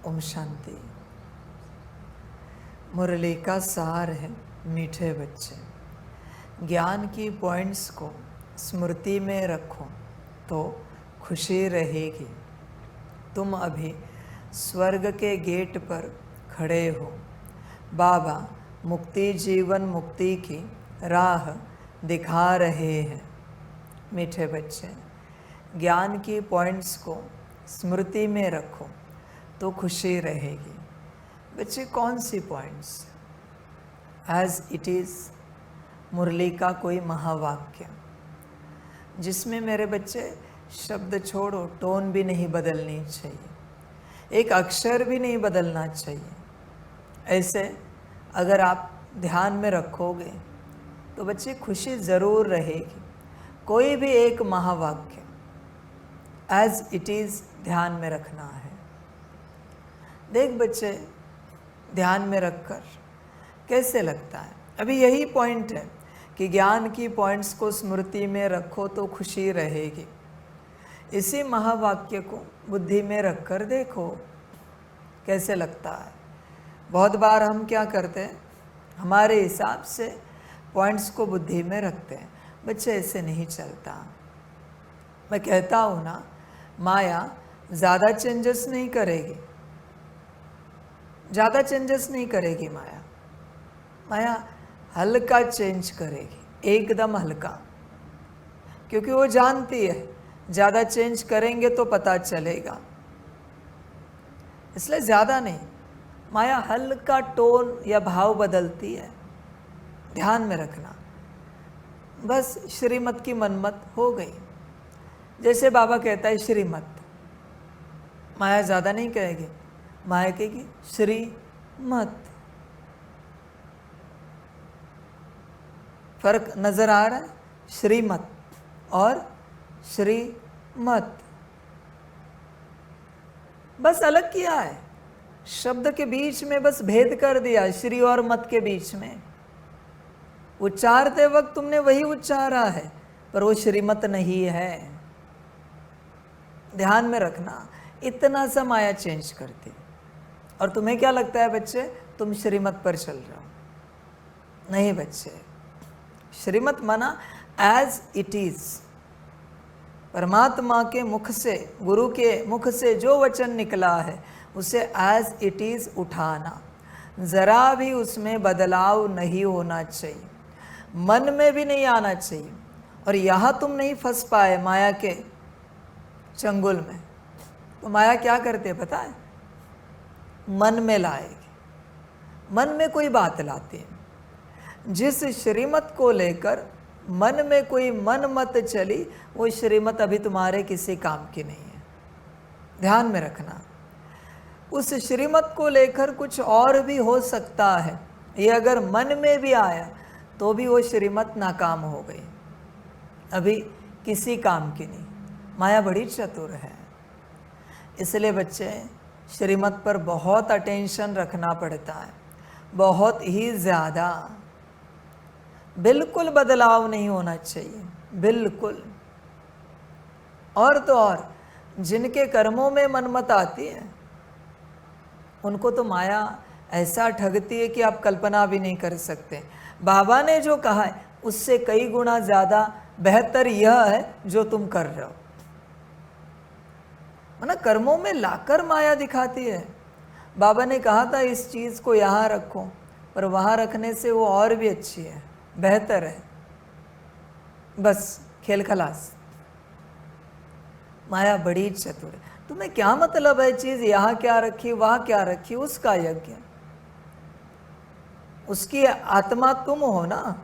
ओम शांति। मुरली का सार है मीठे बच्चे, ज्ञान की पॉइंट्स को स्मृति में रखो तो खुशी रहेगी। तुम अभी स्वर्ग के गेट पर खड़े हो। बाबा मुक्ति जीवन मुक्ति की राह दिखा रहे हैं। मीठे बच्चे, ज्ञान की पॉइंट्स को स्मृति में रखो तो खुशी रहेगी। बच्चे, कौन सी पॉइंट्स? एज इट इज़ मुरली का कोई महावाक्य जिसमें मेरे बच्चे शब्द छोड़ो, टोन भी नहीं बदलनी चाहिए, एक अक्षर भी नहीं बदलना चाहिए। ऐसे अगर आप ध्यान में रखोगे तो बच्चे खुशी ज़रूर रहेगी। कोई भी एक महावाक्य एज इट इज़ ध्यान में रखना है। देख बच्चे, ध्यान में रखकर कैसे लगता है? अभी यही पॉइंट है कि ज्ञान की पॉइंट्स को स्मृति में रखो तो खुशी रहेगी। इसी महावाक्य को बुद्धि में रखकर देखो कैसे लगता है। बहुत बार हम क्या करते हैं, हमारे हिसाब से पॉइंट्स को बुद्धि में रखते हैं। बच्चे, ऐसे नहीं चलता। मैं कहता हूँ ना, माया ज़्यादा चेंजेस नहीं करेगी, ज़्यादा चेंजेस नहीं करेगी। माया हल्का चेंज करेगी, एकदम हल्का, क्योंकि वो जानती है ज़्यादा चेंज करेंगे तो पता चलेगा, इसलिए ज़्यादा नहीं। माया हल्का टोन या भाव बदलती है, ध्यान में रखना। बस श्रीमत की मनमत हो गई। जैसे बाबा कहता है श्रीमत, माया ज़्यादा नहीं कहेगी, माया कहेगी श्रीमत। फर्क नजर आ रहा है? श्रीमत और श्रीमत, बस अलग किया है। शब्द के बीच में बस भेद कर दिया, श्री और मत के बीच में। उच्चारते वक्त तुमने वही उच्चारा है, पर वो श्रीमत नहीं है। ध्यान में रखना, इतना सा माया चेंज करती। और तुम्हें क्या लगता है बच्चे, तुम श्रीमत पर चल रहे हो? नहीं बच्चे, श्रीमत माना एज इट इज। परमात्मा के मुख से, गुरु के मुख से जो वचन निकला है उसे एज इट इज उठाना, जरा भी उसमें बदलाव नहीं होना चाहिए, मन में भी नहीं आना चाहिए। और यहाँ तुम नहीं फंस पाए माया के चंगुल में, तो माया क्या करते है पता है? मन में लाएगी, मन में कोई बात लाती है। जिस श्रीमत को लेकर मन में कोई मन मत चली, वो श्रीमत अभी तुम्हारे किसी काम की नहीं है। ध्यान में रखना, उस श्रीमत को लेकर कुछ और भी हो सकता है। ये अगर मन में भी आया तो भी वो श्रीमत नाकाम हो गई, अभी किसी काम की नहीं। माया बड़ी चतुर है, इसलिए बच्चे श्रीमत पर बहुत अटेंशन रखना पड़ता है, बहुत ही ज़्यादा। बिल्कुल बदलाव नहीं होना चाहिए, बिल्कुल। और तो और जिनके कर्मों में मनमत आती है उनको तो माया ऐसा ठगती है कि आप कल्पना भी नहीं कर सकते। बाबा ने जो कहा है उससे कई गुना ज़्यादा बेहतर यह है जो तुम कर रहे हो। ना कर्मों में लाकर माया दिखाती है। बाबा ने कहा था इस चीज़ को यहाँ रखो, पर वहाँ रखने से वो और भी अच्छी है, बेहतर है। बस खेल खलास। माया बड़ी चतुर है। तुम्हें क्या मतलब है चीज़ यहाँ क्या रखी वहाँ क्या रखी, उसका यज्ञ। उसकी आत्मा तुम हो ना,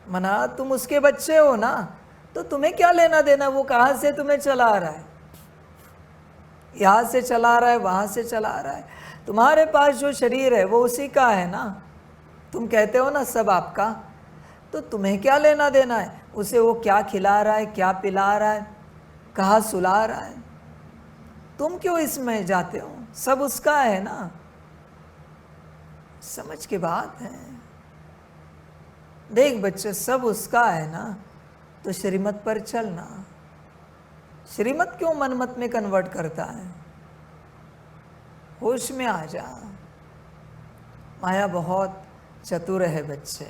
मना तुम उसके बच्चे हो ना, तो तुम्हें क्या लेना देना वो कहाँ से तुम्हें चला रहा है, यहाँ से चला रहा है, वहाँ से चला रहा है। तुम्हारे पास जो शरीर है वो उसी का है ना। तुम कहते हो ना सब आपका, तो तुम्हें क्या लेना देना है उसे, वो क्या खिला रहा है, क्या पिला रहा है, कहाँ सुला रहा है। तुम क्यों इसमें जाते हो? सब उसका है ना। समझ की बात है। देख बच्चे, सब उसका है ना, तो श्रीमत पर चलना। श्रीमत क्यों मनमत में कन्वर्ट करता है? होश में आ जा। माया बहुत चतुर है बच्चे,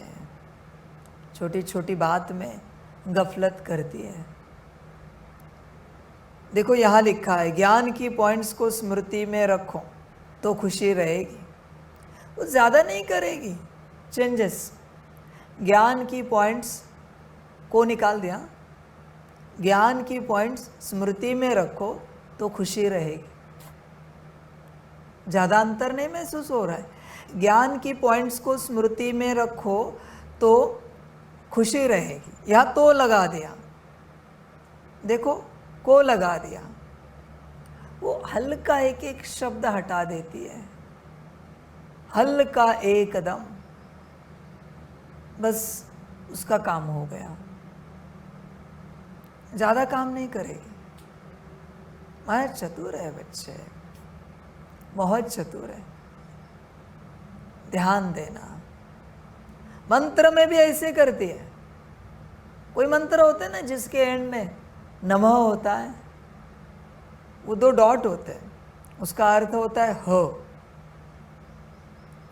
छोटी छोटी बात में गफलत करती है। देखो यहाँ लिखा है, ज्ञान की पॉइंट्स को स्मृति में रखो तो खुशी रहेगी। वो ज़्यादा नहीं करेगी चेंजेस। ज्ञान की पॉइंट्स को निकाल दिया, ज्ञान की पॉइंट्स स्मृति में रखो तो खुशी रहेगी। ज़्यादा अंतर नहीं महसूस हो रहा है। ज्ञान की पॉइंट्स को स्मृति में रखो तो खुशी रहेगी। या तो लगा दिया, देखो को लगा दिया, वो हल्का एक एक शब्द हटा देती है, हल्का एकदम, बस उसका काम हो गया। ज़्यादा काम नहीं करेगी। माया चतुर है बच्चे, बहुत चतुर है। ध्यान देना। मंत्र में भी ऐसे करती है। कोई मंत्र होते हैं ना जिसके एंड में नमः होता है, वो 2 डॉट होते हैं, उसका अर्थ होता है ह।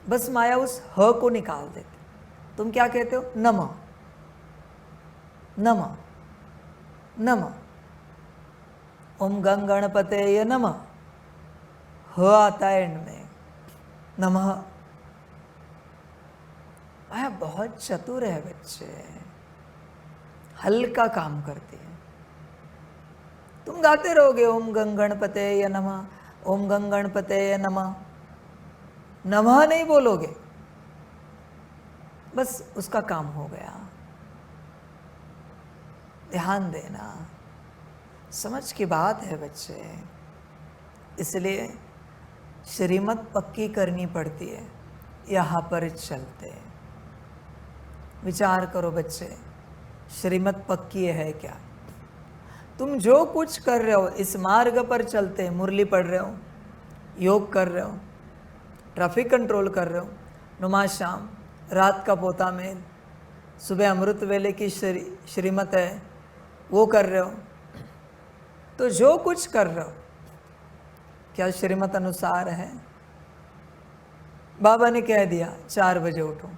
बस माया उस ह को निकाल देती। तुम क्या कहते हो? नमः नमः नमः। ओम गंग गणपतये नमः, ह आता है एंड में, नमः। माया बहुत चतुर है बच्चे, हल्का काम करती है। तुम गाते रहोगे ओम गंग गणपतये नमः, ओम गंग गणपतये नमः, नमः नहीं बोलोगे, बस उसका काम हो गया। ध्यान देना, समझ की बात है बच्चे। इसलिए श्रीमत पक्की करनी पड़ती है यहाँ पर चलते। विचार करो बच्चे, श्रीमत पक्की है क्या? तुम जो कुछ कर रहे हो इस मार्ग पर चलते, मुरली पढ़ रहे हो, योग कर रहे हो, ट्रैफिक कंट्रोल कर रहे हो, नमाज शाम, रात का पोता मेल, सुबह अमृत वेले की श्रीमत है वो कर रहे हो, तो जो कुछ कर रहे हो क्या श्रीमत अनुसार है? बाबा ने कह दिया 4 बजे उठो,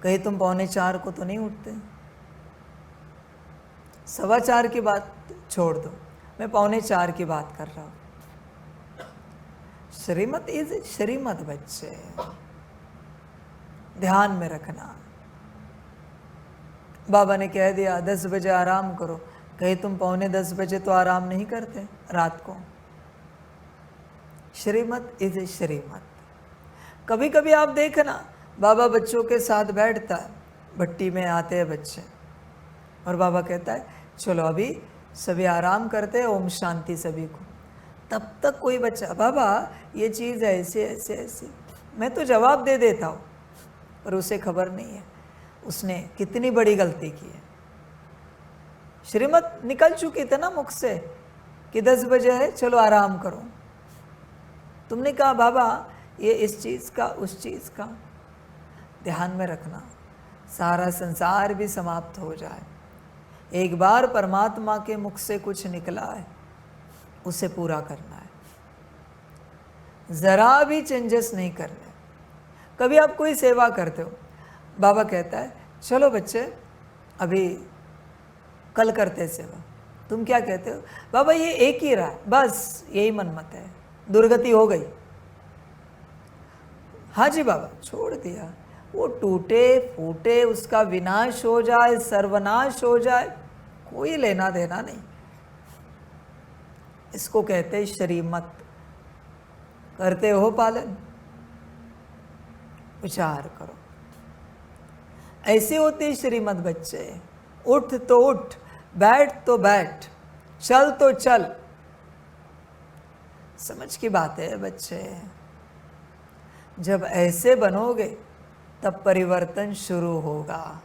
कहीं तुम 3:45 को तो नहीं उठते? 4:15 की बात छोड़ दो, मैं 3:45 की बात कर रहा हूँ। श्रीमत इज श्रीमत बच्चे, ध्यान में रखना। बाबा ने कह दिया 10 बजे आराम करो, कहीं तुम 9:45 बजे तो आराम नहीं करते रात को? श्रीमत इज श्रीमत। कभी कभी आप देखना, बाबा बच्चों के साथ बैठता है, भट्टी में आते हैं बच्चे और बाबा कहता है चलो अभी सभी आराम करते हैं, ओम शांति सभी को। तब तक कोई बच्चा, बाबा ये चीज़ ऐसे ऐसे ऐसे, मैं तो जवाब दे देता हूँ, पर उसे खबर नहीं है उसने कितनी बड़ी गलती की है। श्रीमत निकल चुकी थी ना मुख से कि 10 बजे है चलो आराम करो। तुमने कहा बाबा ये इस चीज़ का उस चीज़ का। ध्यान में रखना, सारा संसार भी समाप्त हो जाए, एक बार परमात्मा के मुख से कुछ निकला है उसे पूरा करना है, ज़रा भी चेंजेस नहीं करने। कभी आप कोई सेवा करते हो, बाबा कहता है चलो बच्चे अभी कल करते सेवा, तुम क्या कहते हो? बाबा ये एक ही रहा, बस यही मनमत है, दुर्गति हो गई। हाँ जी बाबा, छोड़ दिया, वो टूटे फूटे, उसका विनाश हो जाए, सर्वनाश हो जाए, कोई लेना देना नहीं। इसको कहते हैं श्रीमत। करते हो पालन? विचार करो, ऐसी होती श्रीमत बच्चे। उठ तो उठ, बैठ तो बैठ, चल तो चल। समझ की बात है बच्चे। जब ऐसे बनोगे तब परिवर्तन शुरू होगा।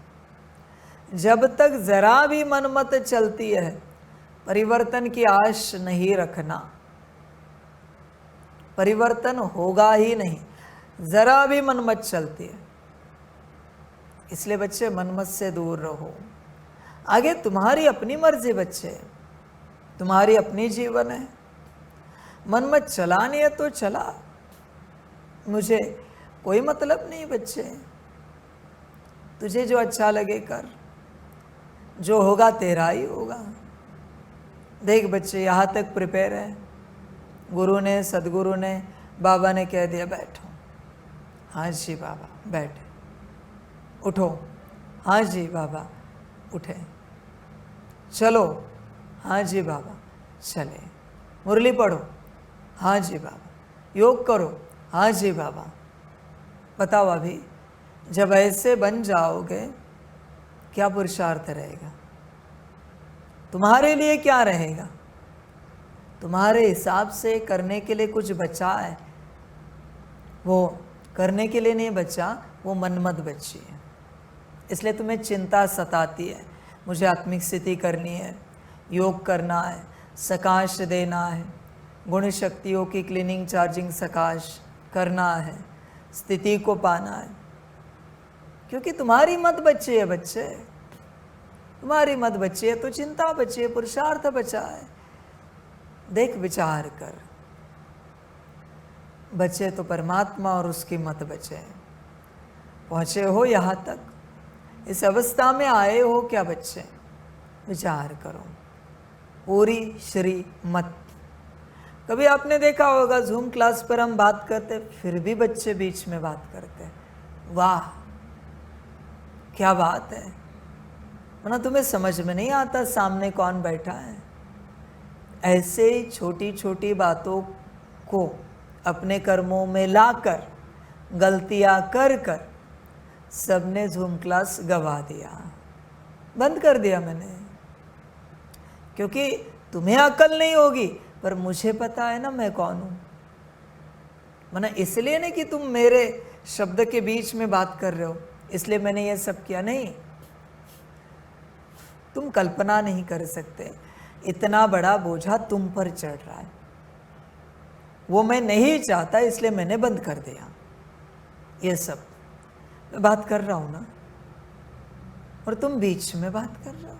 जब तक जरा भी मनमत चलती है, परिवर्तन की आश नहीं रखना, परिवर्तन होगा ही नहीं। जरा भी मनमत चलती है, इसलिए बच्चे मनमत से दूर रहो। आगे तुम्हारी अपनी मर्जी बच्चे, तुम्हारी अपनी जीवन है। मनमत चलानी है तो चला, मुझे कोई मतलब नहीं बच्चे, तुझे जो अच्छा लगे कर, जो होगा तेरा ही होगा। देख बच्चे, यहाँ तक प्रिपेयर है, गुरु ने, सदगुरु ने, बाबा ने कह दिया बैठो, हाँ जी बाबा बैठे, उठो, हाँ जी बाबा उठे, चलो, हाँ जी बाबा चले, मुरली पढ़ो, हाँ जी बाबा, योग करो, हाँ जी बाबा। बताओ अभी जब ऐसे बन जाओगे क्या पुरुषार्थ रहेगा, तुम्हारे लिए क्या रहेगा? तुम्हारे हिसाब से करने के लिए कुछ बचा है, वो करने के लिए नहीं बचा, वो मनमत बची है। इसलिए तुम्हें चिंता सताती है, मुझे आत्मिक स्थिति करनी है, योग करना है, सकाश देना है, गुण शक्तियों की क्लीनिंग चार्जिंग सकाश करना है, स्थिति को पाना है, क्योंकि तुम्हारी मत बची है बच्चे, तुम्हारी मत बची है तो चिंता बची है, पुरुषार्थ बचा है। देख विचार कर, बचे तो परमात्मा और उसकी मत बचे। पहुँचे हो यहाँ तक, इस अवस्था में आए हो क्या बच्चे? विचार करो, पूरी श्री मत। कभी आपने देखा होगा जूम क्लास पर हम बात करते फिर भी बच्चे बीच में बात करते, वाह क्या बात है। वरना तुम्हें समझ में नहीं आता सामने कौन बैठा है। ऐसे ही छोटी छोटी बातों को अपने कर्मों में लाकर, गलतियां कर कर सबने जूम क्लास गवा दिया, बंद कर दिया मैंने, क्योंकि तुम्हें अकल नहीं होगी पर मुझे पता है ना मैं कौन हूं। मना इसलिए नहीं कि तुम मेरे शब्द के बीच में बात कर रहे हो इसलिए मैंने ये सब किया, नहीं। तुम कल्पना नहीं कर सकते इतना बड़ा बोझा तुम पर चढ़ रहा है, वो मैं नहीं चाहता इसलिए मैंने बंद कर दिया। ये सब मैं बात कर रहा हूं ना, और तुम बीच में बात कर रहे हो।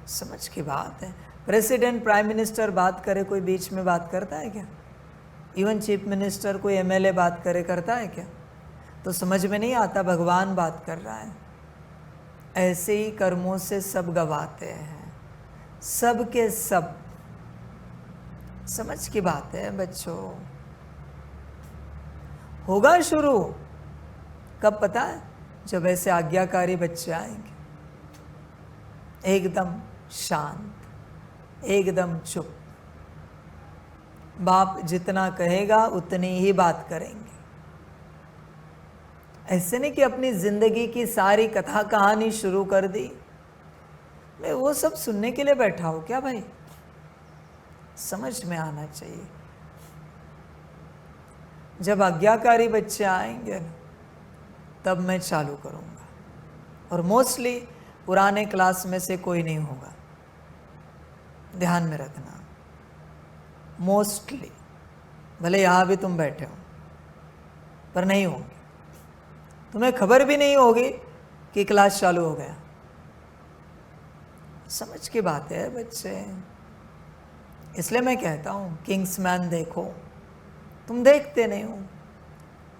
समझ की बात है। प्रेसिडेंट, प्राइम मिनिस्टर बात करे, कोई बीच में बात करता है क्या? इवन चीफ मिनिस्टर, कोई एमएलए बात करे, करता है क्या? तो समझ में नहीं आता भगवान बात कर रहा है। ऐसे ही कर्मों से सब गवाते हैं, सब के सब। समझ की बात है बच्चों। होगा शुरू कब पता है? जब ऐसे आज्ञाकारी बच्चे आएंगे, एकदम शांत, एकदम चुप, बाप जितना कहेगा उतनी ही बात करेंगे। ऐसे नहीं कि अपनी जिंदगी की सारी कथा कहानी शुरू कर दी। मैं वो सब सुनने के लिए बैठा हूं क्या भाई? समझ में आना चाहिए। जब आज्ञाकारी बच्चे आएंगे तब मैं चालू करूंगा, और मोस्टली पुराने क्लास में से कोई नहीं होगा, ध्यान में रखना। मोस्टली, भले यहां भी तुम बैठे हो पर नहीं होंगे, तुम्हें खबर भी नहीं होगी कि क्लास चालू हो गया। समझ की बात है बच्चे। इसलिए मैं कहता हूं किंग्समैन देखो, तुम देखते नहीं हो।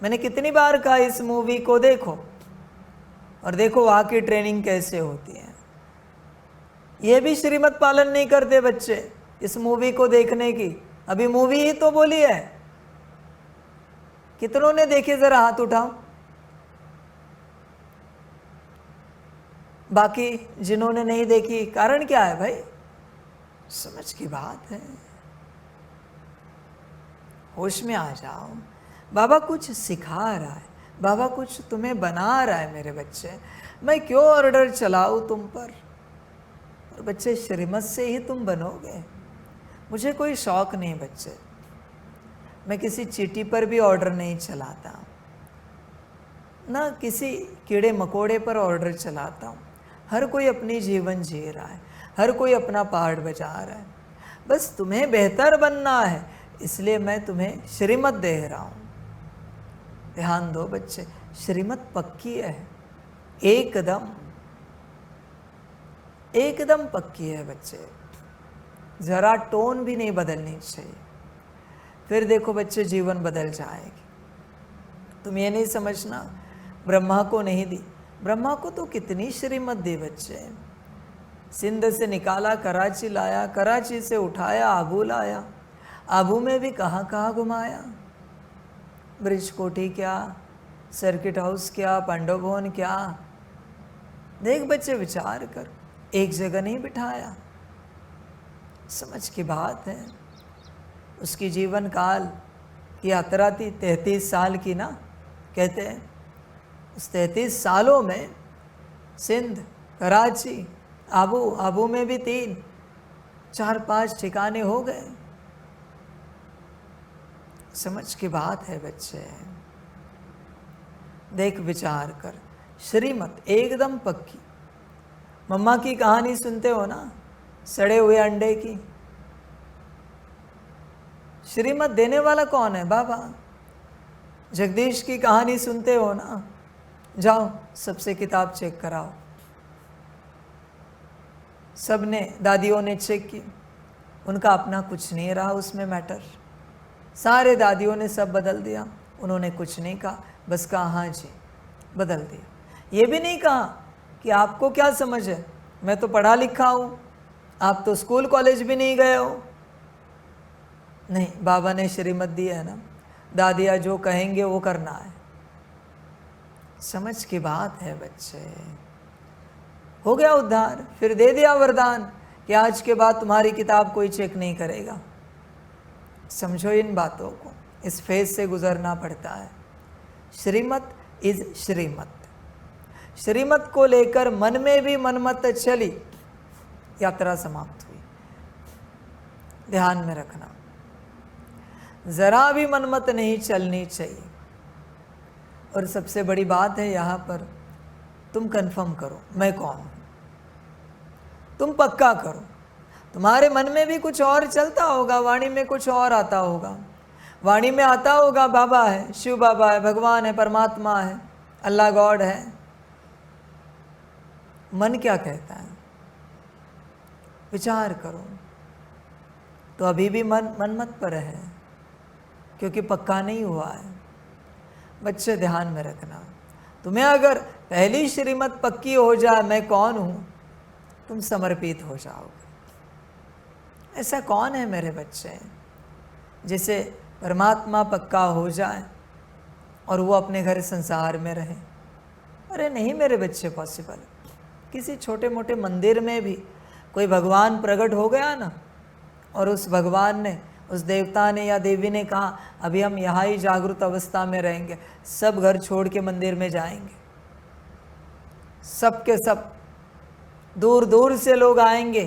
मैंने कितनी बार कहा इस मूवी को देखो, और देखो वहां की ट्रेनिंग कैसे होती है। ये भी श्रीमत पालन नहीं करते बच्चे इस मूवी को देखने की। अभी मूवी ही तो बोली है। कितनों ने देखे जरा हाथ उठाओ। बाकी जिन्होंने नहीं देखी, कारण क्या है भाई? समझ की बात है। होश में आ जाओ। बाबा कुछ सिखा रहा है, बाबा कुछ तुम्हें बना रहा है मेरे बच्चे। मैं क्यों ऑर्डर चलाऊं तुम पर? और बच्चे श्रीमत से ही तुम बनोगे। मुझे कोई शौक नहीं बच्चे, मैं किसी चीटी पर भी ऑर्डर नहीं चलाता, ना किसी कीड़े मकोड़े पर ऑर्डर चलाता हूँ। हर कोई अपनी जीवन जी रहा है, हर कोई अपना पार्ट बजा रहा है। बस तुम्हें बेहतर बनना है, इसलिए मैं तुम्हें श्रीमत दे रहा हूँ। ध्यान दो बच्चे, श्रीमत पक्की है, एकदम एकदम पक्की है बच्चे। जरा टोन भी नहीं बदलनी चाहिए। फिर देखो बच्चे, जीवन बदल जाएगी। तुम ये नहीं समझना ब्रह्मा को नहीं दी, ब्रह्मा को तो कितनी श्रीमत दी बच्चे। सिंध से निकाला, कराची लाया, कराची से उठाया, आबू लाया, आबू में भी कहाँ कहाँ घुमाया। ब्रिज कोठी क्या, सर्किट हाउस क्या, पांडव भवन क्या। देख बच्चे, विचार कर, एक जगह नहीं बिठाया। समझ की बात है। उसकी जीवन काल की यात्रा थी 33 साल की ना, कहते हैं। उस 33 सालों में सिंध, कराची, आबू, आबू में भी 3, 4, 5 ठिकाने हो गए। समझ की बात है बच्चे। देख, विचार कर, श्रीमत एकदम पक्की। मम्मा की कहानी सुनते हो ना, सड़े हुए अंडे की। श्रीमत देने वाला कौन है? बाबा। जगदीश की कहानी सुनते हो ना, जाओ सबसे किताब चेक कराओ। सब ने, दादियों ने चेक की, उनका अपना कुछ नहीं रहा उसमें मैटर। सारे दादियों ने सब बदल दिया, उन्होंने कुछ नहीं कहा, बस कहा हाँ जी, बदल दिया। ये भी नहीं कहा कि आपको क्या समझ है, मैं तो पढ़ा लिखा हूँ, आप तो स्कूल कॉलेज भी नहीं गए हो। नहीं, बाबा ने श्रीमत दी है ना, दादिया जो कहेंगे वो करना है। समझ की बात है बच्चे। हो गया उद्धार, फिर दे दिया वरदान कि आज के बाद तुम्हारी किताब कोई चेक नहीं करेगा। समझो इन बातों को, इस फेज से गुजरना पड़ता है। श्रीमत इज श्रीमत। श्रीमत को लेकर मन में भी मनमत चली, यात्रा समाप्त हुई। ध्यान में रखना, जरा भी मनमत नहीं चलनी चाहिए। और सबसे बड़ी बात है यहाँ पर, तुम कंफर्म करो मैं कौन हूँ। तुम पक्का करो। तुम्हारे मन में भी कुछ और चलता होगा, वाणी में कुछ और आता होगा। वाणी में आता होगा बाबा है, शिव बाबा है, भगवान है, परमात्मा है, अल्लाह गॉड है। मन क्या कहता है? विचार करो। तो अभी भी मन मनमत पर है, क्योंकि पक्का नहीं हुआ है। बच्चे ध्यान में रखना, तुम्हें अगर पहली श्रीमत पक्की हो जाए मैं कौन हूँ, तुम समर्पित हो जाओगे। ऐसा कौन है मेरे बच्चे जिसे परमात्मा पक्का हो जाए और वो अपने घर संसार में रहे? अरे नहीं मेरे बच्चे, पॉसिबल। किसी छोटे मोटे मंदिर में भी कोई भगवान प्रकट हो गया ना, और उस भगवान ने, उस देवता ने या देवी ने कहा अभी हम यहाँ ही जागृत अवस्था में रहेंगे, सब घर छोड़ के मंदिर में जाएंगे। सब के सब दूर दूर से लोग आएंगे,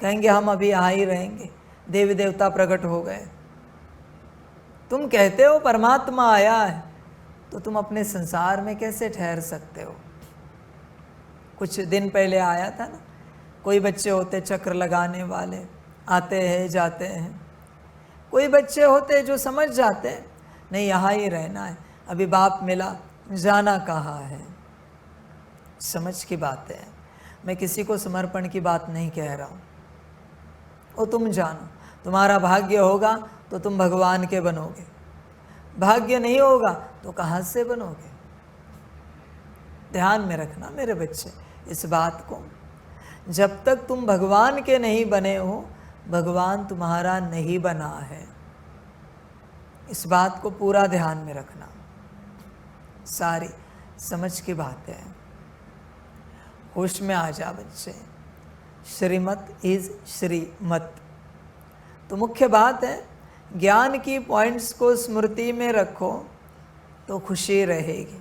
कहेंगे हम अभी यहाँ ही रहेंगे, देवी देवता प्रकट हो गए। तुम कहते हो परमात्मा आया है, तो तुम अपने संसार में कैसे ठहर सकते हो? कुछ दिन पहले आया था ना, कोई बच्चे होते चक्र लगाने वाले, आते हैं जाते हैं। कोई बच्चे होते जो समझ जाते हैं नहीं यहाँ ही रहना है, अभी बाप मिला, जाना कहाँ है। समझ की बात है। मैं किसी को समर्पण की बात नहीं कह रहा हूँ। वो तुम जानो, तुम्हारा भाग्य होगा तो तुम भगवान के बनोगे, भाग्य नहीं होगा तो कहाँ से बनोगे? ध्यान में रखना मेरे बच्चे इस बात को। जब तक तुम भगवान के नहीं बने हो, भगवान तुम्हारा नहीं बना है। इस बात को पूरा ध्यान में रखना। सारी समझ की बात है। होश में आ जा बच्चे। श्रीमत इज श्रीमत। तो मुख्य बात है, ज्ञान की पॉइंट्स को स्मृति में रखो तो खुशी रहेगी।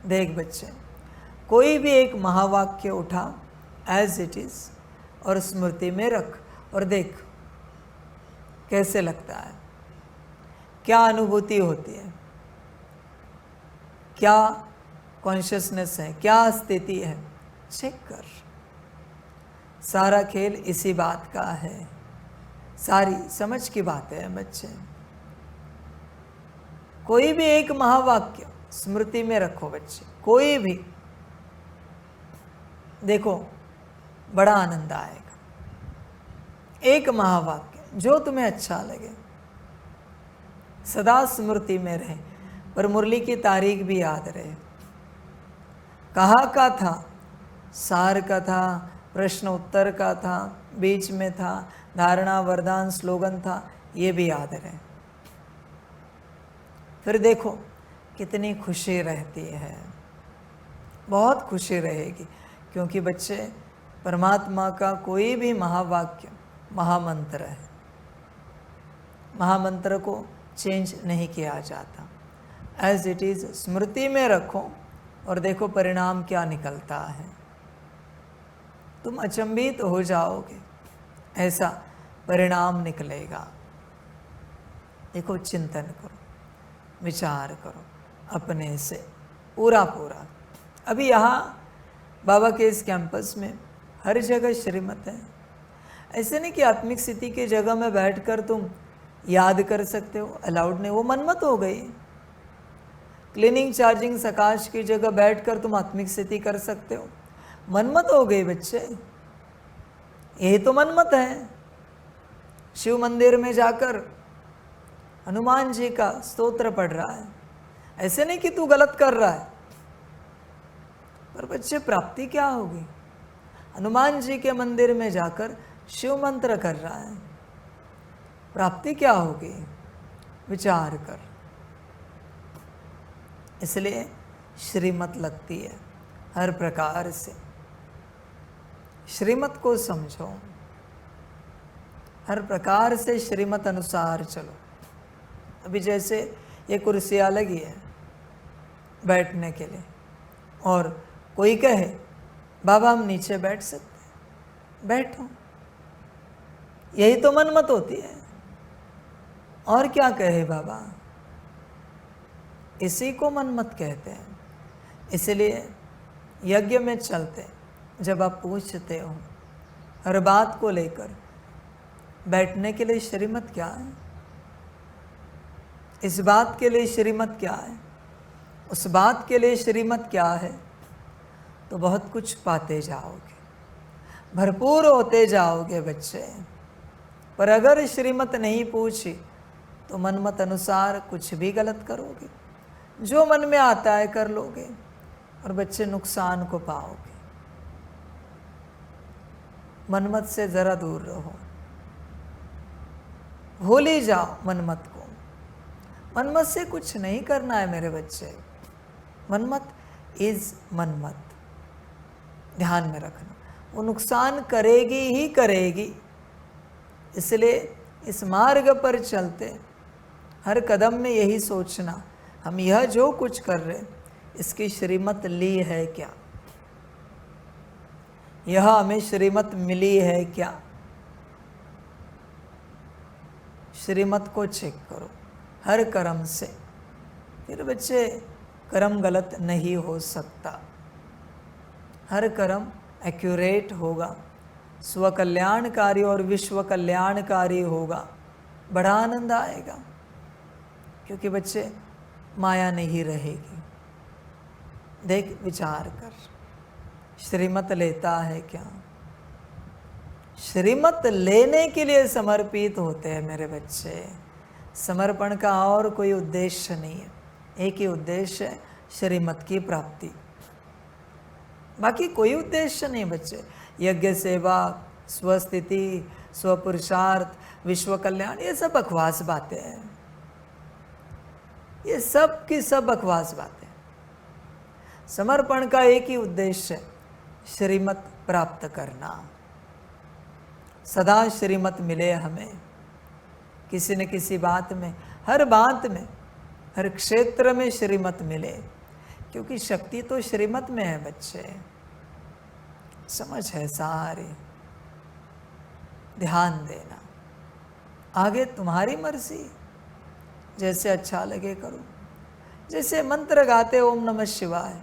देख बच्चे, कोई भी एक महावाक्य उठा एज इट इज और स्मृति में रख और देख कैसे लगता है, क्या अनुभूति होती है, क्या कॉन्शियसनेस है, क्या स्थिति है, चेक कर। सारा खेल इसी बात का है। सारी समझ की बात है बच्चे। कोई भी एक महावाक्य स्मृति में रखो बच्चे, कोई भी, देखो बड़ा आनंद आएगा। एक महावाक्य जो तुम्हें अच्छा लगे, सदा स्मृति में रहे, पर मुरली की तारीख भी याद रहे। कहाँ का था, सार का था, प्रश्न उत्तर का था, बीच में था, धारणा वरदान स्लोगन था, ये भी याद रहे। फिर देखो कितनी खुशी रहती है, बहुत खुशी रहेगी, क्योंकि बच्चे परमात्मा का कोई भी महावाक्य महामंत्र है, महामंत्र को चेंज नहीं किया जाता, एज इट इज स्मृति में रखो और देखो परिणाम क्या निकलता है। तुम अचंभित हो जाओगे, ऐसा परिणाम निकलेगा। देखो, चिंतन करो, विचार करो अपने से पूरा पूरा। अभी यहाँ बाबा के इस कैंपस में हर जगह श्रीमत है। ऐसे नहीं कि आत्मिक स्थिति की जगह में बैठकर तुम याद कर सकते हो, अलाउड नहीं, वो मनमत हो गई। क्लीनिंग चार्जिंग सकाश की जगह बैठकर तुम आत्मिक स्थिति कर सकते हो, मनमत हो गई बच्चे, यही तो मनमत है। शिव मंदिर में जाकर हनुमान जी का स्तोत्र पढ़ रहा है, ऐसे नहीं कि तू गलत कर रहा है, पर बच्चे प्राप्ति क्या होगी? हनुमान जी के मंदिर में जाकर शिव मंत्र कर रहा है, प्राप्ति क्या होगी? विचार कर। इसलिए श्रीमत लगती है हर प्रकार से, श्रीमत को समझो, हर प्रकार से श्रीमत अनुसार चलो। अभी जैसे ये कुर्सियाँ लगी है बैठने के लिए, और कोई कहे बाबा हम नीचे बैठ सकते हैं, बैठो, यही तो मनमत होती है। और क्या कहे बाबा, इसी को मनमत कहते हैं। इसलिए यज्ञ में चलते जब आप पूछते हो हर बात को लेकर, बैठने के लिए श्रीमत क्या है, इस बात के लिए श्रीमत क्या है, उस बात के लिए श्रीमत क्या है, तो बहुत कुछ पाते जाओगे, भरपूर होते जाओगे बच्चे। पर अगर श्रीमत नहीं पूछी तो मनमत अनुसार कुछ भी गलत करोगे, जो मन में आता है कर लोगे, और बच्चे नुकसान को पाओगे। मनमत से जरा दूर रहो, भूल ही जाओ मनमत को। मनमत से कुछ नहीं करना है मेरे बच्चे, मनमत इज मनमत, ध्यान में रखना, वो नुकसान करेगी ही करेगी। इसलिए इस मार्ग पर चलते हर कदम में यही सोचना, हम यह जो कुछ कर रहे इसकी श्रीमत ली है क्या, यह हमें श्रीमत मिली है क्या। श्रीमत को चेक करो हर कर्म से, फिर बच्चे कर्म गलत नहीं हो सकता, हर कर्म एक्यूरेट होगा, स्वकल्याणकारी और विश्व कल्याणकारी होगा, बड़ा आनंद आएगा, क्योंकि बच्चे माया नहीं रहेगी। देख, विचार कर, श्रीमत लेता है क्या? श्रीमत लेने के लिए समर्पित होते हैं मेरे बच्चे। समर्पण का और कोई उद्देश्य नहीं है, एक ही उद्देश्य है, श्रीमत की प्राप्ति, बाकी कोई उद्देश्य नहीं बच्चे। यज्ञ सेवा, स्वस्थिति, स्वपुरुषार्थ, विश्व कल्याण, ये सब बकवास बातें हैं, ये सब की सब बकवास बातें। समर्पण का एक ही उद्देश्य है, श्रीमत प्राप्त करना। सदा श्रीमत मिले हमें, किसी न किसी बात में, हर बात में, हर क्षेत्र में श्रीमत मिले, क्योंकि शक्ति तो श्रीमत में है बच्चे। समझ है सारे, ध्यान देना, आगे तुम्हारी मर्जी, जैसे अच्छा लगे करो। जैसे मंत्र गाते ओम नमः शिवाय,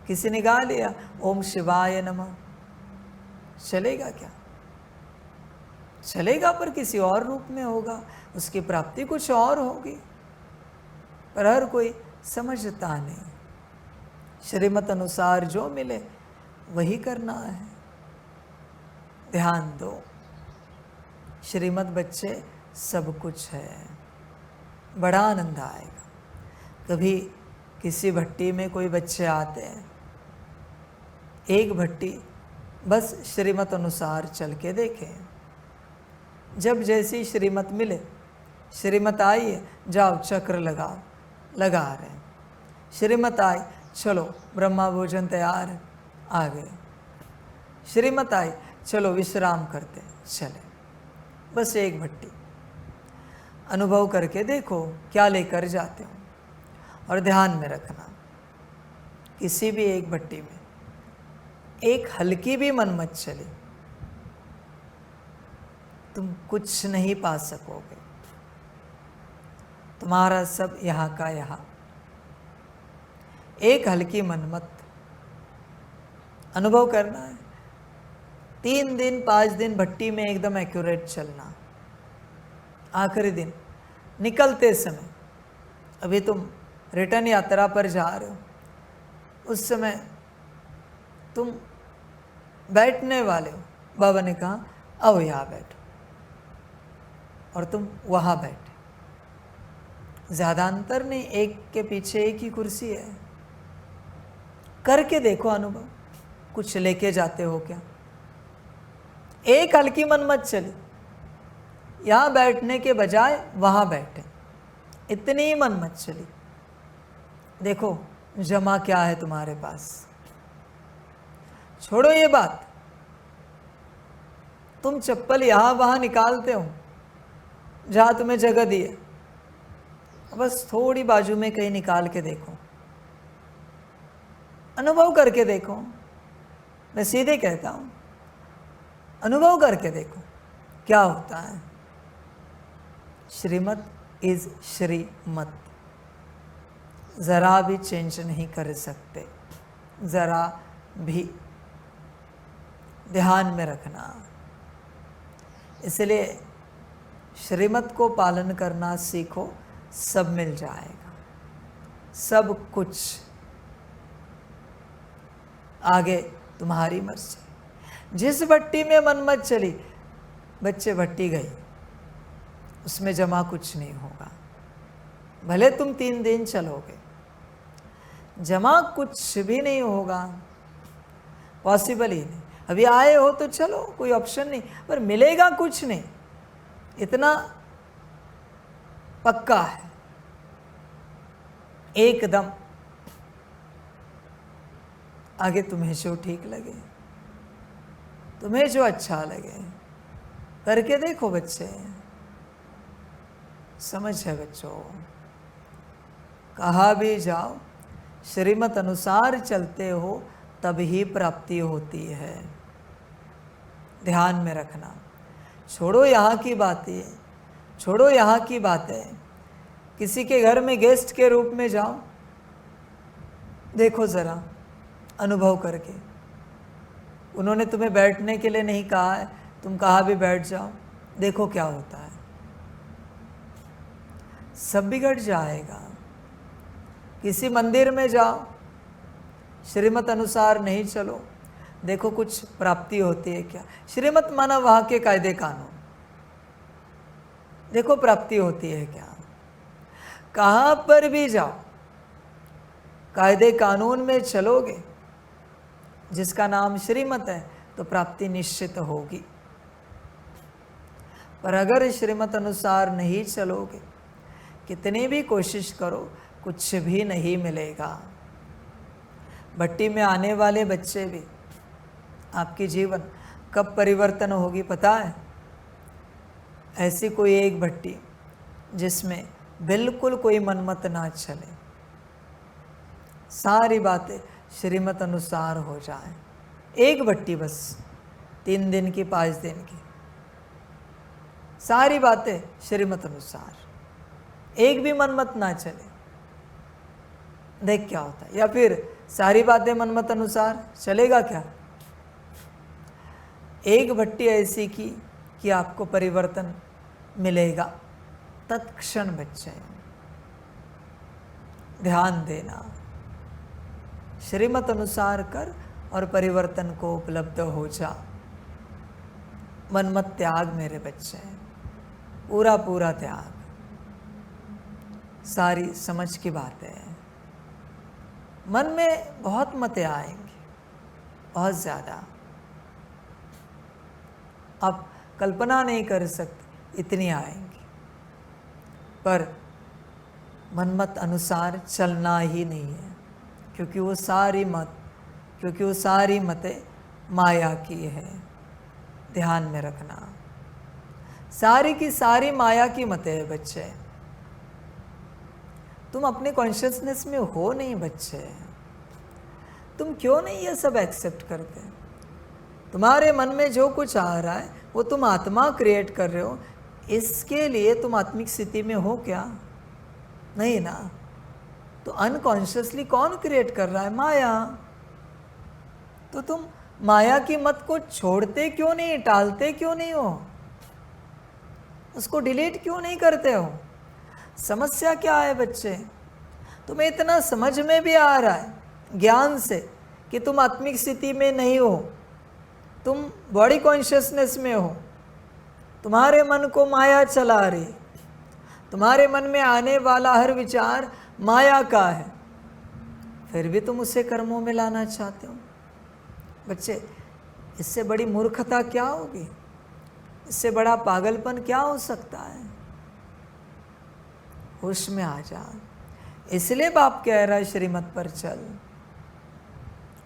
किसी ने गा लिया ओम शिवाय नमः, चलेगा क्या? चलेगा, पर किसी और रूप में होगा, उसकी प्राप्ति कुछ और होगी, पर हर कोई समझता नहीं। श्रीमत अनुसार जो मिले वही करना है। ध्यान दो, श्रीमत बच्चे सब कुछ है, बड़ा आनंद आएगा। कभी किसी भट्टी में कोई बच्चे आते हैं, एक भट्टी बस श्रीमत अनुसार चल के देखें, जब जैसी श्रीमत मिले, श्रीमत आई है जाओ चक्र लगाओ, लगा रहे हैं, श्रीमत आई चलो ब्रह्मा भोजन तैयार है, आ गए, श्रीमत आई चलो विश्राम करते चले, बस एक भट्टी। अनुभव करके देखो क्या लेकर जाते हो। और ध्यान में रखना, किसी भी एक भट्टी में एक हल्की भी मन मत चले, तुम कुछ नहीं पा सकोगे, तुम्हारा सब यहाँ का यहाँ। एक हल्की मन मत, अनुभव करना है। 3 दिन 5 दिन भट्टी में एकदम एक्यूरेट चलना, आखिरी दिन निकलते समय, अभी तुम रिटर्न यात्रा पर जा रहे हो, उस समय तुम बैठने वाले हो, बाबा ने कहा आओ यहाँ बैठो, और तुम वहाँ बैठे। ज़्यादा अंतर नहीं, एक के पीछे एक ही कुर्सी है। करके देखो अनुभव, कुछ लेके जाते हो क्या? एक हल्की मन मत चले, यहाँ बैठने के बजाय वहाँ बैठे, इतनी ही मन मत चली। देखो जमा क्या है तुम्हारे पास, छोड़ो ये बात, तुम चप्पल यहाँ वहाँ निकालते हो जहाँ तुम्हें जगह दी है, बस थोड़ी बाजू में कहीं निकाल के देखो, अनुभव करके देखो। मैं सीधे कहता हूँ, अनुभव करके देखो क्या होता है। श्रीमत इज श्रीमत, ज़रा भी चेंज नहीं कर सकते, ज़रा भी, ध्यान में रखना। इसलिए श्रीमत को पालन करना सीखो, सब मिल जाएगा, सब कुछ। आगे तुम्हारी मर्जी। जिस भट्टी में मन मत चली, बच्चे भट्टी गई, उसमें जमा कुछ नहीं होगा। भले तुम 3 दिन चलोगे, जमा कुछ भी नहीं होगा, पॉसिबल ही नहीं। अभी आए हो तो चलो, कोई ऑप्शन नहीं, पर मिलेगा कुछ नहीं, इतना पक्का है एकदम। आगे तुम्हें जो ठीक लगे, तुम्हें जो अच्छा लगे, करके देखो बच्चे। समझ है बच्चों, कहाँ भी जाओ श्रीमत अनुसार चलते हो तभी प्राप्ति होती है, ध्यान में रखना। छोड़ो यहाँ की बातें, छोड़ो यहाँ की बातें। किसी के घर में गेस्ट के रूप में जाओ, देखो ज़रा अनुभव करके, उन्होंने तुम्हें बैठने के लिए नहीं कहा है, तुम कहाँ भी बैठ जाओ, देखो क्या होता है, सब बिगड़ जाएगा। किसी मंदिर में जाओ, श्रीमत अनुसार नहीं चलो, देखो कुछ प्राप्ति होती है क्या। श्रीमत माना वहाँ के कायदे कानून, देखो प्राप्ति होती है क्या। कहाँ पर भी जाओ, कायदे कानून में चलोगे, जिसका नाम श्रीमत है, तो प्राप्ति निश्चित होगी। पर अगर श्रीमत अनुसार नहीं चलोगे, कितनी भी कोशिश करो, कुछ भी नहीं मिलेगा। भट्टी में आने वाले बच्चे भी, आपकी जीवन कब परिवर्तन होगी पता है? ऐसी कोई एक भट्टी जिसमें बिल्कुल कोई मनमत ना चले, सारी बातें श्रीमत अनुसार हो जाए। एक भट्टी बस, 3 दिन की 5 दिन की, सारी बातें श्रीमत अनुसार, एक भी मनमत ना चले, देख क्या होता है। या फिर सारी बातें मनमत अनुसार, चलेगा क्या? एक भट्टी ऐसी की कि आपको परिवर्तन मिलेगा तत्क्षण। बच्चे ध्यान देना, श्रीमत अनुसार कर और परिवर्तन को उपलब्ध हो जा। मनमत त्याग मेरे बच्चे, पूरा पूरा त्याग। सारी समझ की बात है। मन में बहुत मतें आएंगी, बहुत ज़्यादा, आप कल्पना नहीं कर सकते इतनी आएंगी, पर मनमत अनुसार चलना ही नहीं है, क्योंकि वो सारी मतें माया की है। ध्यान में रखना, सारी की सारी माया की मतें है बच्चे। तुम अपने कॉन्शियसनेस में हो नहीं बच्चे, तुम क्यों नहीं ये सब एक्सेप्ट करते? तुम्हारे मन में जो कुछ आ रहा है वो तुम आत्मा क्रिएट कर रहे हो, इसके लिए तुम आत्मिक स्थिति में हो क्या? नहीं ना। तो अनकॉन्शियसली कौन क्रिएट कर रहा है? माया। तो तुम माया की मत को छोड़ते क्यों नहीं, टालते क्यों नहीं हो, उसको डिलीट क्यों नहीं करते हो? समस्या क्या है बच्चे? तुम्हें इतना समझ में भी आ रहा है ज्ञान से कि तुम आत्मिक स्थिति में नहीं हो, तुम बॉडी कॉन्शियसनेस में हो, तुम्हारे मन को माया चला रही, तुम्हारे मन में आने वाला हर विचार माया का है, फिर भी तुम उसे कर्मों में लाना चाहते हो। बच्चे, इससे बड़ी मूर्खता क्या होगी? इससे बड़ा पागलपन क्या हो सकता है? होश में आ जा। इसलिए बाप कह रहा है श्रीमत पर चल,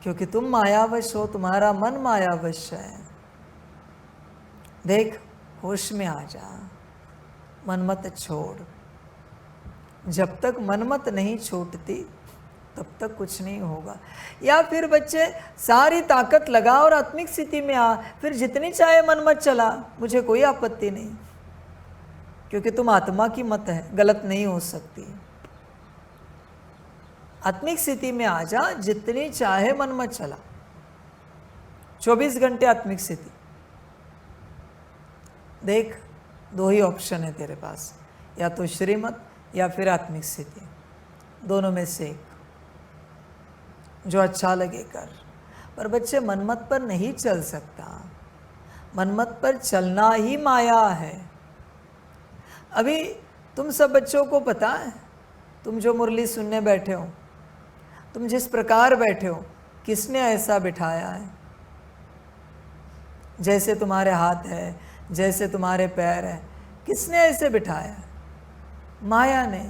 क्योंकि तुम मायावश हो, तुम्हारा मन मायावश है। देख, होश में आ जा, मनमत छोड़। जब तक मनमत नहीं छूटती तब तक कुछ नहीं होगा। या फिर बच्चे सारी ताकत लगा और आत्मिक स्थिति में आ, फिर जितनी चाहे मनमत चला, मुझे कोई आपत्ति नहीं, क्योंकि तुम आत्मा की मत है, गलत नहीं हो सकती। आत्मिक स्थिति में आ जा, जितनी चाहे मनमत चला, 24 घंटे आत्मिक स्थिति। देख, दो ही ऑप्शन है तेरे पास, या तो श्रीमत या फिर आत्मिक स्थिति, दोनों में से एक, जो अच्छा लगे कर। पर बच्चे, मनमत पर नहीं चल सकता, मनमत पर चलना ही माया है। अभी तुम सब बच्चों को पता है, तुम जो मुरली सुनने बैठे हो, तुम जिस प्रकार बैठे हो, किसने ऐसा बिठाया है? जैसे तुम्हारे हाथ है, जैसे तुम्हारे पैर है, किसने ऐसे बिठाया है? माया ने।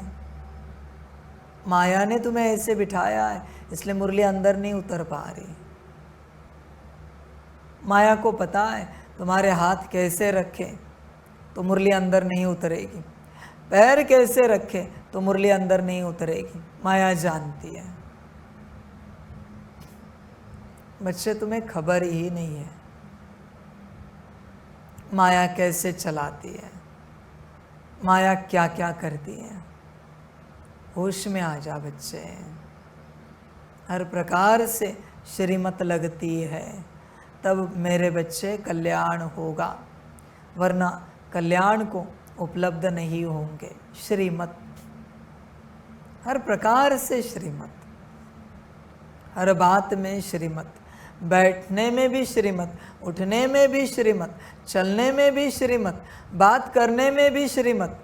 माया ने तुम्हें ऐसे बिठाया है, इसलिए मुरली अंदर नहीं उतर पा रही। माया को पता है तुम्हारे हाथ कैसे रखें तो मुरली अंदर नहीं उतरेगी, पैर कैसे रखें तो मुरली अंदर नहीं उतरेगी। माया जानती है। बच्चे, तुम्हें खबर ही नहीं है माया कैसे चलाती है, माया क्या क्या करती है। होश में आ जा बच्चे। हर प्रकार से श्रीमत लगती है, तब मेरे बच्चे कल्याण होगा, वरना कल्याण को उपलब्ध नहीं होंगे। श्रीमत, हर प्रकार से श्रीमत, हर बात में श्रीमत, बैठने में भी श्रीमत, उठने में भी श्रीमत, चलने में भी श्रीमत, बात करने में भी श्रीमत,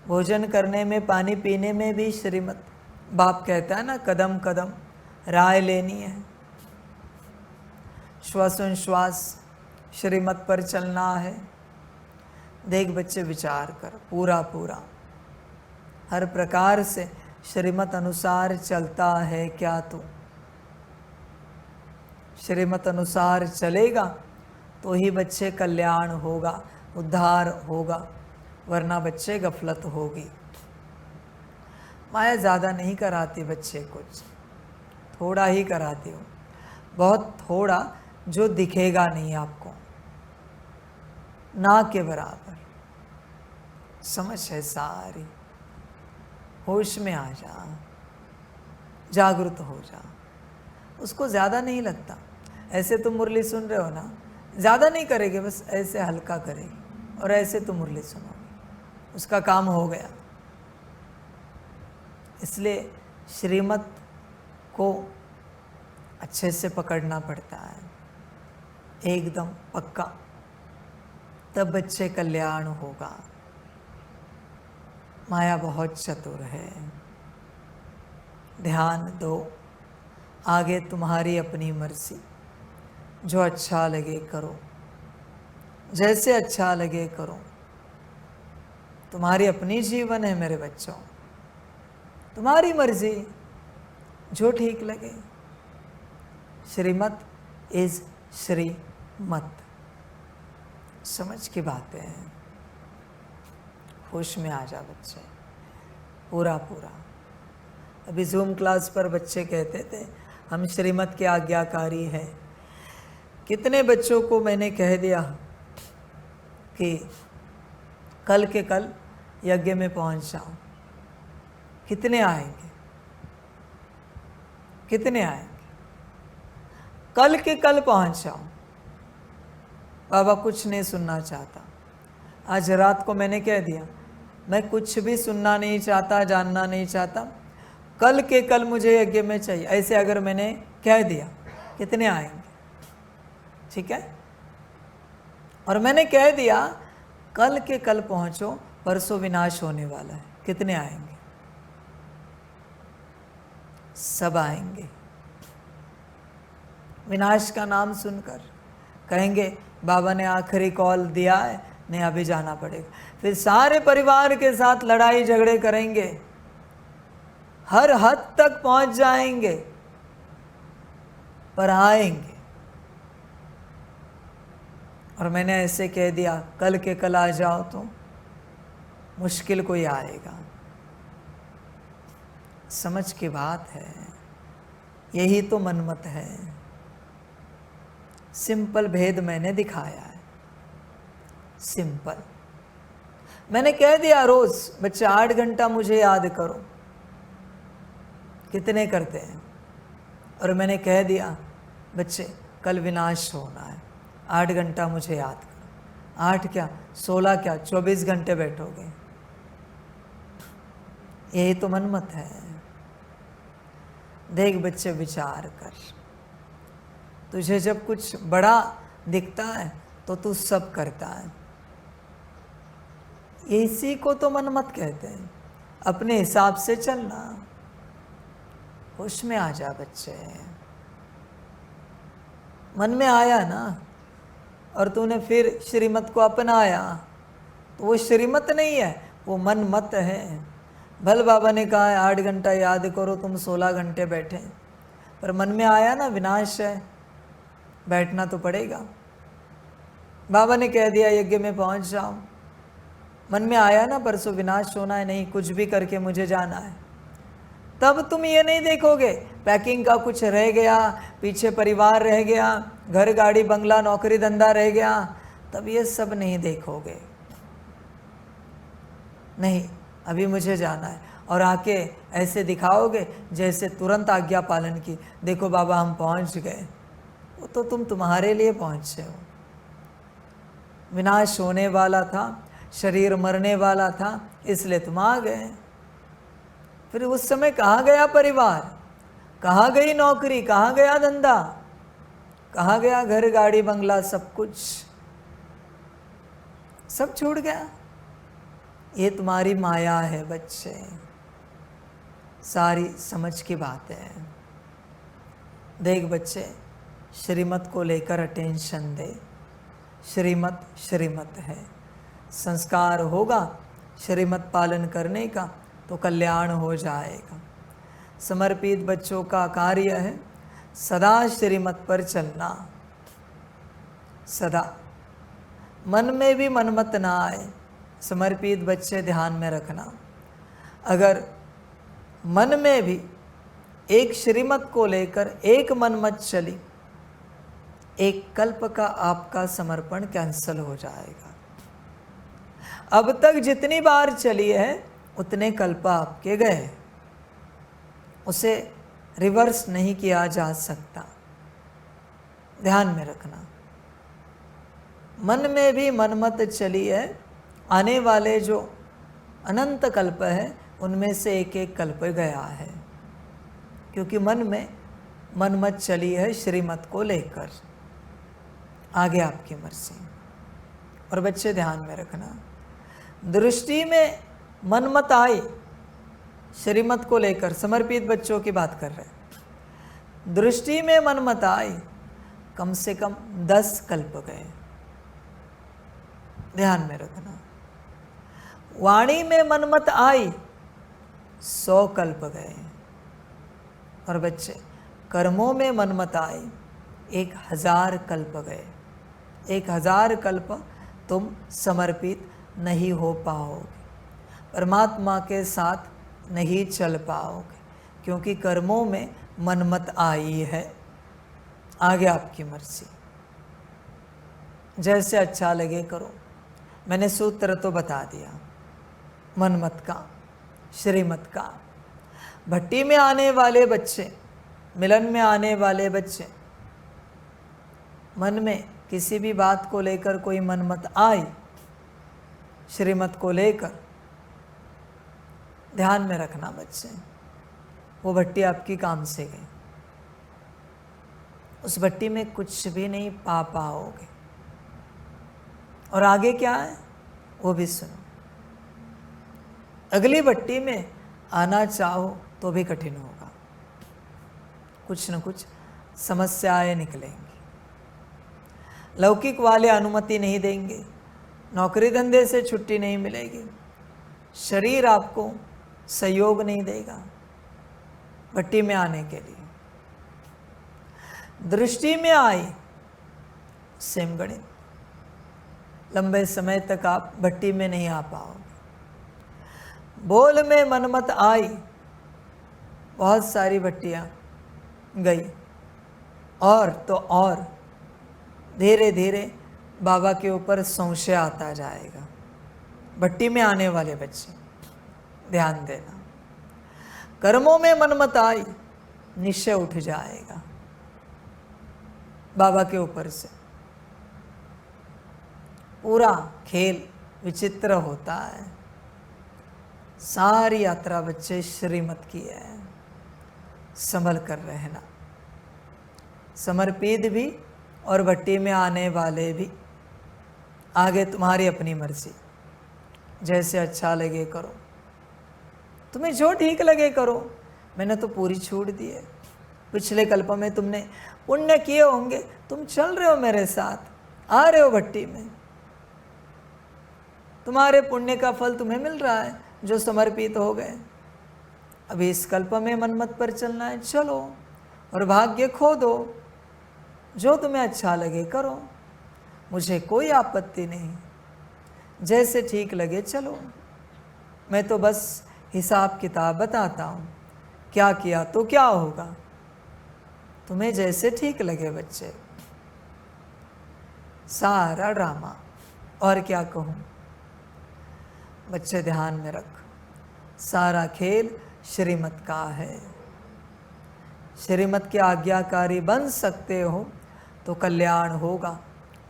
भोजन करने में, पानी पीने में भी श्रीमत। बाप कहता है ना, कदम कदम राय लेनी है, श्वासोच्छ्वास श्रीमत पर चलना है। देख बच्चे, विचार कर, पूरा पूरा हर प्रकार से श्रीमत अनुसार चलता है क्या तू? श्रीमत अनुसार चलेगा तो ही बच्चे कल्याण होगा, उद्धार होगा, वरना बच्चे गफलत होगी। माया ज़्यादा नहीं कराती बच्चे, कुछ थोड़ा ही कराती हो, बहुत थोड़ा, जो दिखेगा नहीं आपको, ना के बराबर। समझ है सारी। होश में आ जा, जागृत हो जा। उसको ज़्यादा नहीं लगता। ऐसे तुम मुरली सुन रहे हो ना, ज़्यादा नहीं करेंगे, बस ऐसे हल्का करेगी और ऐसे तुम मुरली सुनोगे, उसका काम हो गया। इसलिए श्रीमत को अच्छे से पकड़ना पड़ता है, एकदम पक्का। तब बच्चे कल्याण होगा। माया बहुत चतुर है। ध्यान दो, आगे तुम्हारी अपनी मर्जी, जो अच्छा लगे करो, जैसे अच्छा लगे करो। तुम्हारी अपनी जीवन है मेरे बच्चों, तुम्हारी मर्जी, जो ठीक लगे। श्रीमत इज श्रीमत। समझ की बातें हैं। होश में आ जा बच्चे, पूरा पूरा। अभी जूम क्लास पर बच्चे कहते थे हम श्रीमत के आज्ञाकारी हैं। कितने बच्चों को मैंने कह दिया कि कल के कल यज्ञ में पहुंच जाओ। कितने आएंगे? कितने आएंगे? कल के कल पहुंच जाओ। बाबा कुछ नहीं सुनना चाहता। आज रात को मैंने कह दिया मैं कुछ भी सुनना नहीं चाहता, जानना नहीं चाहता, कल के कल मुझे यज्ञ में चाहिए। ऐसे अगर मैंने कह दिया, कितने आएंगे? ठीक है। और मैंने कह दिया कल के कल पहुंचो, परसों विनाश होने वाला है। कितने आएंगे? सब आएंगे। विनाश का नाम सुनकर कहेंगे बाबा ने आखिरी कॉल दिया है, नहीं अभी जाना पड़ेगा। फिर सारे परिवार के साथ लड़ाई झगड़े करेंगे, हर हद तक पहुंच जाएंगे, पर आएंगे। और मैंने ऐसे कह दिया कल के कल आ जाओ तो मुश्किल कोई आएगा। समझ की बात है। यही तो मनमत है। सिंपल भेद मैंने दिखाया है। सिंपल मैंने कह दिया रोज बच्चे 8 घंटा मुझे याद करो। कितने करते हैं? और मैंने कह दिया बच्चे कल विनाश होना है, 8 घंटा मुझे याद करो। 8 क्या 16 क्या 24 घंटे बैठोगे। यही तो मनमत है। देख बच्चे विचार कर, तुझे जब कुछ बड़ा दिखता है तो तू सब करता है। इसी को तो मनमत कहते हैं। अपने हिसाब से चलना। होश में आ जा बच्चे। मन में आया ना और तूने फिर श्रीमत को अपनाया तो वो श्रीमत नहीं है, वो मनमत है। भल बाबा ने कहा है 8 घंटा याद करो, तुम 16 घंटे बैठे, पर मन में आया ना विनाश है, बैठना तो पड़ेगा। बाबा ने कह दिया यज्ञ में पहुंच जाओ, मन में आया ना परसों विनाश होना है, नहीं कुछ भी करके मुझे जाना है। तब तुम ये नहीं देखोगे पैकिंग का कुछ रह गया, पीछे परिवार रह गया, घर गाड़ी बंगला नौकरी धंधा रह गया, तब ये सब नहीं देखोगे। नहीं अभी मुझे जाना है, और आके ऐसे दिखाओगे जैसे तुरंत आज्ञा पालन की, देखो बाबा हम पहुंच गए। वो तो तुम तुम्हारे लिए पहुंचे हो। विनाश होने वाला था, शरीर मरने वाला था, इसलिए तुम आ गए। फिर उस समय कहाँ गया परिवार, कहाँ गई नौकरी, कहाँ गया धंधा, कहाँ गया घर गाड़ी बंगला, सब कुछ सब छूट गया। ये तुम्हारी माया है बच्चे। सारी समझ की बात है। देख बच्चे, श्रीमत को लेकर अटेंशन दे। श्रीमत श्रीमत है। संस्कार होगा श्रीमत पालन करने का तो कल्याण हो जाएगा। समर्पित बच्चों का कार्य है सदा श्रीमत पर चलना। सदा मन में भी मनमत ना आए। समर्पित बच्चे ध्यान में रखना, अगर मन में भी एक श्रीमत को लेकर एक मनमत चली, एक कल्प का आपका समर्पण कैंसल हो जाएगा। अब तक जितनी बार चली है उतने कल्प आपके गए, उसे रिवर्स नहीं किया जा सकता। ध्यान में रखना। मन में भी मनमत चली है, आने वाले जो अनंत कल्प है उनमें से एक एक कल्प गया है, क्योंकि मन में मनमत चली है श्रीमत को लेकर। आगे आपकी मर्जी। और बच्चे ध्यान में रखना, दृष्टि में मन मत आए, श्रीमत को लेकर समर्पित बच्चों की बात कर रहे हैं। दृष्टि में मन मत आए, कम से कम 10 कल्प गए, ध्यान में रखना। वाणी में मन मत आई, 100 कल्प गए। और बच्चे कर्मों में मन मत आए, 1000 कल्प गए। 1000 कल्प तुम समर्पित नहीं हो पाओगे, परमात्मा के साथ नहीं चल पाओगे, क्योंकि कर्मों में मन मत आई है। आगे आपकी मर्जी, जैसे अच्छा लगे करो। मैंने सूत्र तो बता दिया, मनमत का, श्रीमत का। भट्टी में आने वाले बच्चे, मिलन में आने वाले बच्चे, मन में किसी भी बात को लेकर कोई मनमत आए, श्रीमत को लेकर, ध्यान में रखना बच्चे, वो भट्टी आपकी काम से गई। उस भट्टी में कुछ भी नहीं पा पाओगे। और आगे क्या है वो भी सुनो। अगली भट्टी में आना चाहो तो भी कठिन होगा, कुछ न कुछ समस्याएं निकलेंगी। लौकिक वाले अनुमति नहीं देंगे, नौकरी धंधे से छुट्टी नहीं मिलेगी, शरीर आपको सहयोग नहीं देगा भट्टी में आने के लिए। दृष्टि में आई, सेम गणित, लंबे समय तक आप भट्टी में नहीं आ पाओगे। बोल में मनमत आई, बहुत सारी भट्टियां गई, और तो और धीरे धीरे बाबा के ऊपर संशय आता जाएगा। भट्टी में आने वाले बच्चे ध्यान देना। कर्मों में मनमत आई, निश्चय उठ जाएगा बाबा के ऊपर से। पूरा खेल विचित्र होता है। सारी यात्रा बच्चे श्रीमत की है, संभल कर रहना। समर्पित भी और भट्टी में आने वाले भी, आगे तुम्हारी अपनी मर्जी, जैसे अच्छा लगे करो, तुम्हें जो ठीक लगे करो। मैंने तो पूरी छूट दी है। पिछले कल्प में तुमने पुण्य किए होंगे, तुम चल रहे हो मेरे साथ, आ रहे हो भट्टी में, तुम्हारे पुण्य का फल तुम्हें मिल रहा है जो समर्पित हो गए। अभी इस कल्प में मनमत पर चलना है, चलो और भाग्य खो दो, जो तुम्हें अच्छा लगे करो, मुझे कोई आपत्ति नहीं, जैसे ठीक लगे चलो। मैं तो बस हिसाब किताब बताता हूँ, क्या किया तो क्या होगा, तुम्हें जैसे ठीक लगे बच्चे। सारा ड्रामा, और क्या कहूँ बच्चे, ध्यान में रख, सारा खेल श्रीमत का है। श्रीमत के आज्ञाकारी बन सकते हो तो कल्याण होगा,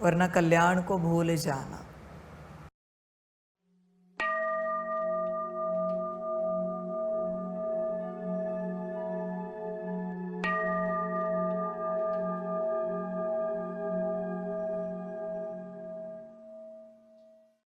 वरना कल्याण को भूल जाना।